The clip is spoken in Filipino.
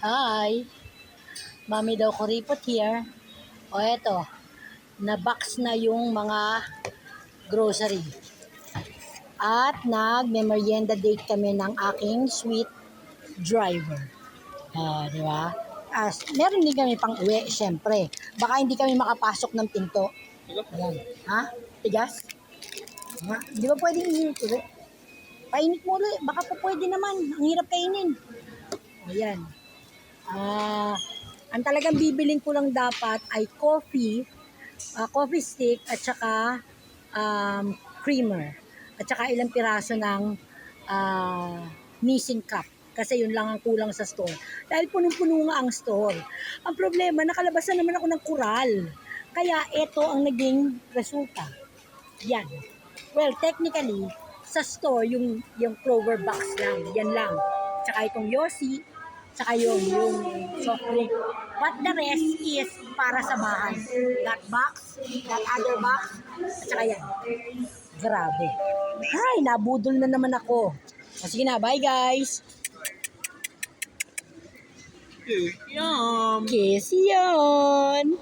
Hi, Mami daw kuripot here. O eto, na-box na yung mga grocery. At nag-merienda date kami ng aking sweet driver. Di ba? Meron din kami pang uwi, syempre. Baka hindi kami makapasok ng pinto. Ayan. Ha? Tigas? Ha? Di ba pwedeng init ulit? Painit mo ulit. Baka po pwede naman. Ang hirap kainin. Ayan. Ang talagang bibiling ko lang dapat ay coffee stick at saka creamer. At saka ilang piraso ng missing cup. Kasi yun lang ang kulang sa store. Dahil punong-puno nga ang store. Ang problema, nakalabasan naman ako ng kural. Kaya ito ang naging resulta. Yan. Well, technically, sa store, yung Clover box lang. Yan lang. Tsaka itong Yossi, tsaka yung soft drink. But the rest is para sa bahay. That box, that other box, at saka yan. Grabe. Ay, nabudol na naman ako. Sige na, bye guys. Yum. Kiss yun.